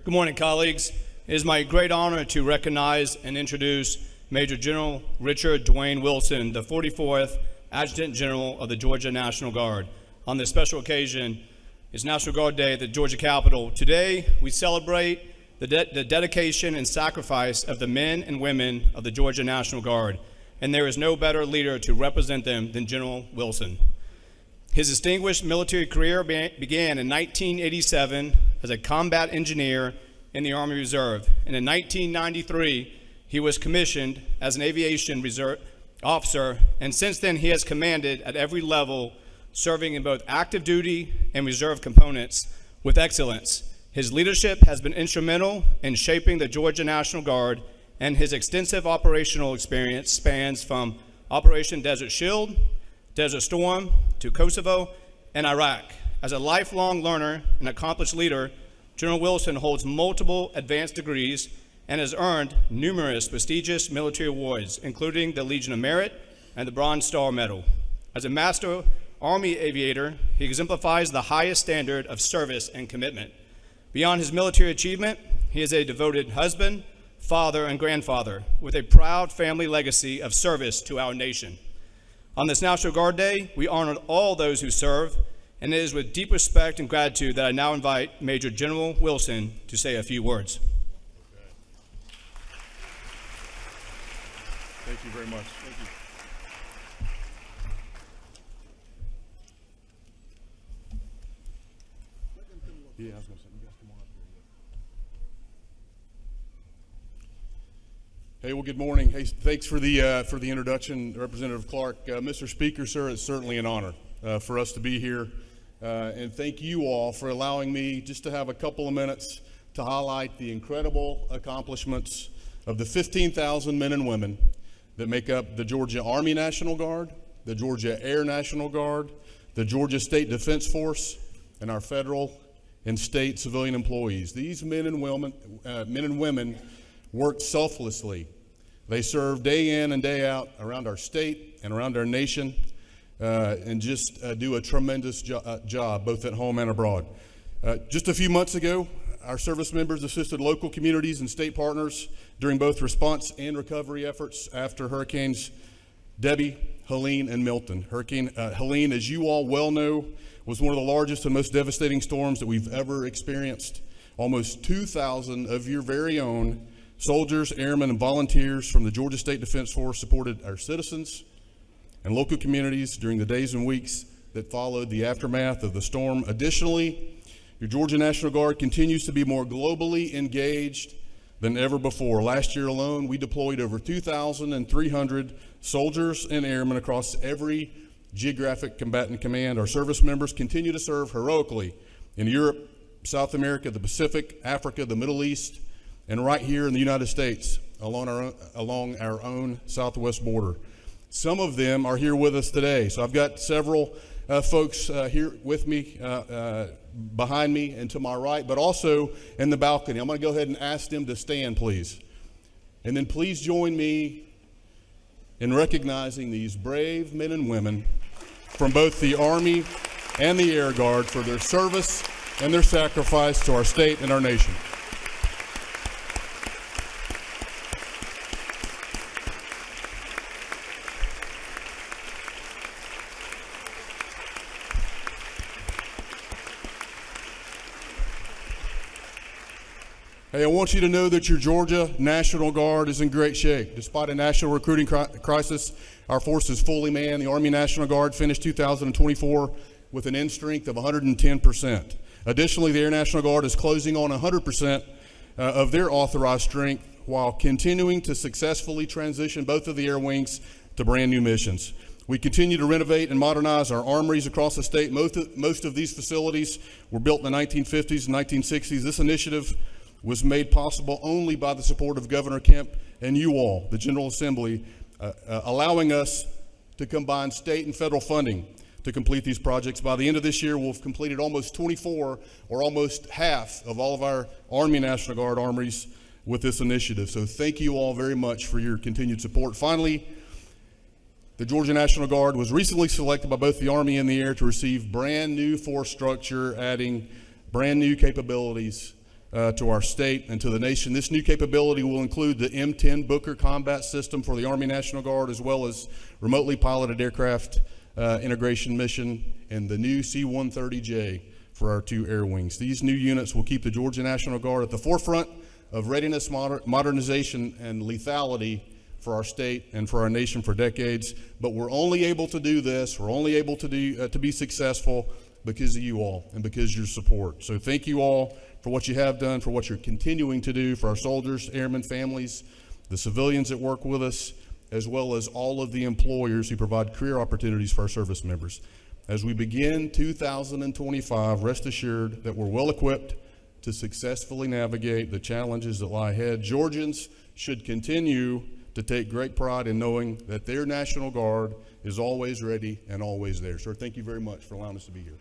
Good morning, colleagues. It is my great honor to recognize and introduce Major General Richard Dwayne Wilson, the 44th Adjutant General of the Georgia National Guard. On this special occasion, it's National Guard Day at the Georgia Capitol. Today, we celebrate the dedication and sacrifice of the men and women of the Georgia National Guard, and there is no better leader to represent them than General Wilson. His distinguished military career began in 1987 as a combat engineer in the Army Reserve, and in 1993, he was commissioned as an aviation reserve officer, and since then he has commanded at every level, serving in both active duty and reserve components with excellence. His leadership has been instrumental in shaping the Georgia National Guard, and his extensive operational experience spans from Operation Desert Shield, Desert Storm, to Kosovo and Iraq. As a lifelong learner and accomplished leader, General Wilson holds multiple advanced degrees and has earned numerous prestigious military awards, including the Legion of Merit and the Bronze Star Medal. As a master Army aviator, he exemplifies the highest standard of service and commitment. Beyond his military achievement, he is a devoted husband, father, and grandfather with a proud family legacy of service to our nation. On this National Guard Day, we honor all those who serve, and it is with deep respect and gratitude that I now invite Major General Wilson to say a few words. Thank you very much. Thank you. Yeah, I was going to say, you guys come on up here. Hey, well, good morning. Hey, thanks for the introduction, Representative Clark. Mr. Speaker, sir, it's certainly an honor for us to be here, and thank you all for allowing me just to have a couple of minutes to highlight the incredible accomplishments of the 15,000 men and women that make up the Georgia Army National Guard, the Georgia Air National Guard, the Georgia State Defense Force, and our federal and state civilian employees. These men and women work selflessly. They serve day in and day out around our state and around our nation, and just do a tremendous job both at home and abroad. Just a few months ago, our service members assisted local communities and state partners during both response and recovery efforts after Hurricanes Debbie, Helene, and Milton. Hurricane Helene, as you all well know, was one of the largest and most devastating storms that we've ever experienced. Almost 2,000 of your very own soldiers, airmen, and volunteers from the Georgia State Defense Force supported our citizens and local communities during the days and weeks that followed the aftermath of the storm. Additionally, your Georgia National Guard continues to be more globally engaged than ever before. Last year alone, we deployed over 2,300 soldiers and airmen across every geographic combatant command. Our service members continue to serve heroically in Europe, South America, the Pacific, Africa, the Middle East, and right here in the United States along our own southwest border. Some of them are here with us today. So I've got several folks here with me, behind me and to my right, but also in the balcony. I'm going to go ahead and ask them to stand, please. And then please join me in recognizing these brave men and women from both the Army and the Air Guard for their service and their sacrifice to our state and our nation. Hey, I want you to know that your Georgia National Guard is in great shape. Despite a national recruiting crisis, our force is fully manned. The Army National Guard finished 2024 with an end strength of 110%. Additionally, the Air National Guard is closing on 100% of their authorized strength while continuing to successfully transition both of the air wings to brand new missions. We continue to renovate and modernize our armories across the state. Most of these facilities were built in the 1950s and 1960s. This initiative was made possible only by the support of Governor Kemp and you all, the General Assembly, allowing us to combine state and federal funding to complete these projects. By the end of this year, we'll have completed almost 24, or almost half of all of our Army National Guard armories with this initiative. So thank you all very much for your continued support. Finally, the Georgia National Guard was recently selected by both the Army and the Air to receive brand new force structure, adding brand new capabilities to our state and to the nation. This new capability will include the M10 Booker combat system for the Army National Guard, as well as remotely piloted aircraft integration mission, and the new C-130J for our 2 air wings. These new units will keep the Georgia National Guard at the forefront of readiness, modernization, and lethality for our state and for our nation for decades. But we're only able to do this, we're only able to be successful because of you all and because of your support. So thank you all for what you have done, for what you're continuing to do for our soldiers, airmen, families, the civilians that work with us, as well as all of the employers who provide career opportunities for our service members. As we begin 2025, rest assured that we're well equipped to successfully navigate the challenges that lie ahead. Georgians should continue to take great pride in knowing that their National Guard is always ready and always there. Sir, thank you very much for allowing us to be here.